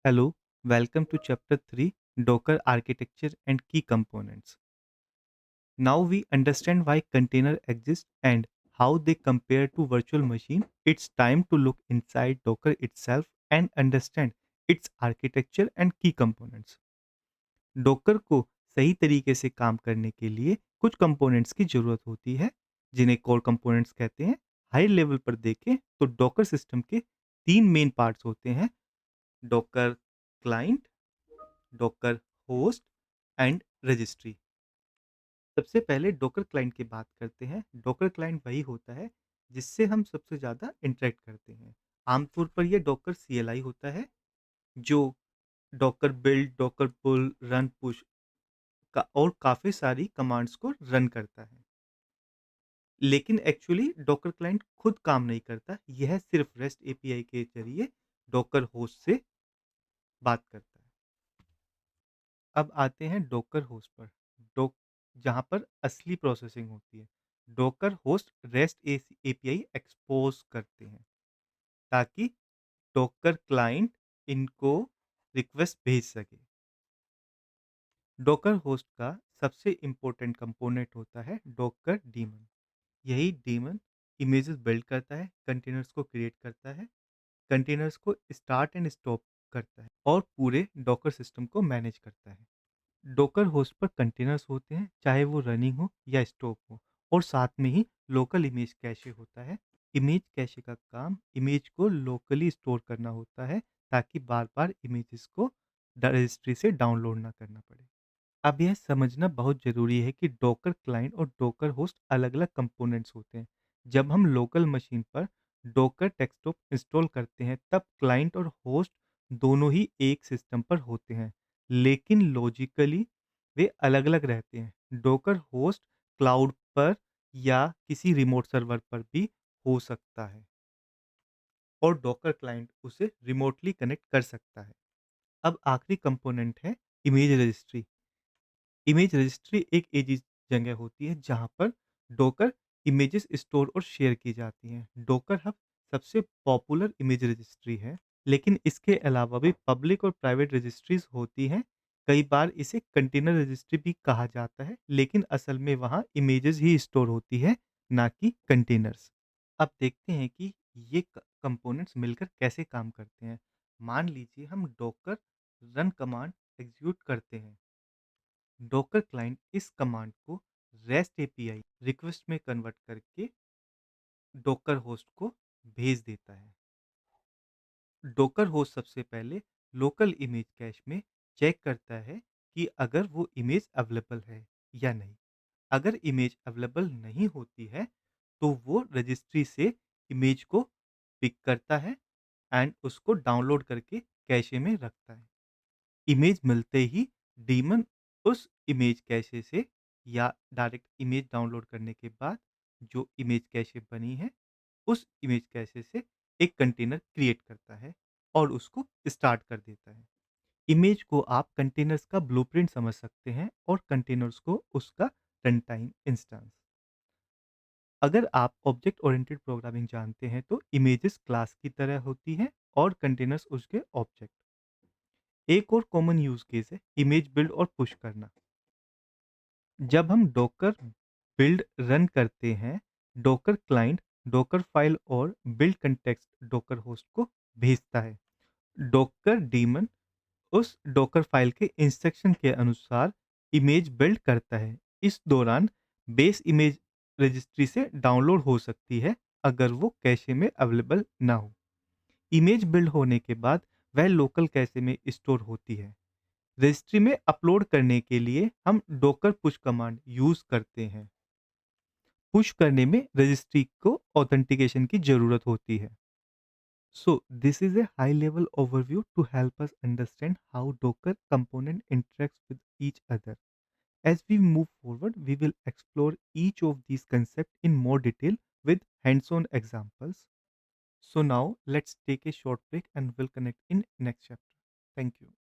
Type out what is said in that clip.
Hello, welcome to Chapter 3 Docker Architecture and Key Components. Now we understand why container exist and how they compare to virtual machine. It's time to look inside Docker itself and understand its architecture and key components. Docker को सही तरीके से काम करने के लिए कुछ components की जरूरत होती है जिन्हें कोर कंपोनेंट्स कहते हैं। हाई लेवल पर देखें तो डोकर सिस्टम के तीन मेन पार्ट्स होते हैं: docker client, Docker host and registry. सबसे पहले डॉकर क्लाइंट की बात करते हैं। डॉकर क्लाइंट वही होता है जिससे हम सबसे ज़्यादा इंटरेक्ट करते हैं। आमतौर पर यह डॉकर CLI होता है जो डॉकर बिल्ड, डॉकर पुल, रन, पुश का और काफ़ी सारी कमांड्स को रन करता है। लेकिन एक्चुअली डॉकर क्लाइंट खुद काम नहीं करता, यह सिर्फ रेस्ट API के जरिए डॉकर होस्ट से बात करता है। अब आते हैं डोकर होस्ट पर। डो जहाँ पर असली प्रोसेसिंग होती है। Docker host rest API expose करते हैं ताकि डोकर क्लाइंट इनको रिक्वेस्ट भेज सके। डोकर होस्ट का सबसे इम्पोर्टेंट कंपोनेंट होता है डोकर डीमन। यही डीमन इमेजेस बिल्ड करता है, कंटेनर्स को क्रिएट करता है, कंटेनर्स को स्टार्ट एंड स्टॉप करता है और पूरे डोकर सिस्टम को मैनेज करता है। डोकर होस्ट पर कंटेनर्स होते हैं, चाहे वो रनिंग हो या स्टॉप हो, और साथ में ही लोकल इमेज कैशे होता है। इमेज कैशे का काम इमेज को लोकली स्टोर करना होता है ताकि बार बार इमेजेस को रजिस्ट्री से डाउनलोड ना करना पड़े। अब यह समझना बहुत ज़रूरी है कि डोकर क्लाइंट और डोकर होस्ट अलग-अलग कंपोनेंट्स होते हैं। जब हम लोकल मशीन पर डोकर डेस्कटॉप इंस्टॉल करते हैं, तब क्लाइंट और होस्ट दोनों ही एक सिस्टम पर होते हैं, लेकिन लॉजिकली वे अलग-अलग रहते हैं। डोकर होस्ट क्लाउड पर या किसी रिमोट सर्वर पर भी हो सकता है और डोकर क्लाइंट उसे रिमोटली कनेक्ट कर सकता है। अब आखिरी कंपोनेंट है इमेज रजिस्ट्री। इमेज रजिस्ट्री एक ऐसी जगह होती है जहाँ पर डोकर इमेजेस स्टोर और शेयर की जाती हैं। डोकर हब सबसे पॉपुलर इमेज रजिस्ट्री है, लेकिन इसके अलावा भी पब्लिक और प्राइवेट रजिस्ट्रीज होती हैं। कई बार इसे कंटेनर रजिस्ट्री भी कहा जाता है, लेकिन असल में वहाँ इमेजेस ही स्टोर होती है, ना कि कंटेनर्स। अब देखते हैं कि ये कंपोनेंट्स मिलकर कैसे काम करते हैं। मान लीजिए हम डोकर रन कमांड एग्जीक्यूट करते हैं। डॉकर क्लाइंट इस कमांड को रेस्ट एपीआई रिक्वेस्ट में कन्वर्ट करके डॉकर होस्ट को भेज देता है। डॉकर होस्ट सबसे पहले लोकल इमेज कैश में चेक करता है कि अगर वो इमेज अवेलेबल है या नहीं। अगर इमेज अवेलेबल नहीं होती है तो वो रजिस्ट्री से इमेज को पिक करता है एंड उसको डाउनलोड करके कैशे में रखता है। इमेज मिलते ही डीमन उस इमेज कैशे से या डायरेक्ट इमेज डाउनलोड करने के बाद जो इमेज कैशे बनी है, उस इमेज कैशे से एक कंटेनर क्रिएट करता है और उसको स्टार्ट कर देता है। इमेज को आप कंटेनर्स का ब्लूप्रिंट समझ सकते हैं और कंटेनर्स को उसका रन टाइम इंस्टेंस। अगर आप ऑब्जेक्ट ओरिएंटेड प्रोग्रामिंग जानते हैं तो इमेजेस क्लास की तरह होती हैं और कंटेनर्स उसके ऑब्जेक्ट। एक और कॉमन यूज केस है इमेज बिल्ड और पुश करना। जब हम डॉकर बिल्ड रन करते हैं, डॉकर क्लाइंट डॉकर फाइल और बिल्ड कंटेक्स्ट डॉकर होस्ट को भेजता है। डॉकर डीमन उस डॉकर फाइल के इंस्ट्रक्शन के अनुसार इमेज बिल्ड करता है। इस दौरान बेस इमेज रजिस्ट्री से डाउनलोड हो सकती है अगर वो कैशे में अवेलेबल ना हो। इमेज बिल्ड होने के बाद वह लोकल कैशे में स्टोर होती है। रजिस्ट्री में अपलोड करने के लिए हम डॉकर पुश कमांड यूज करते हैं। पुश करने में रजिस्ट्री को ऑथेंटिकेशन की जरूरत होती है। So this is a high level overview to help us understand how Docker component interacts with each other. As we move forward, we will explore each of these concepts in more detail with hands-on examples. So now let's take a short break and we'll connect in next chapter. Thank you.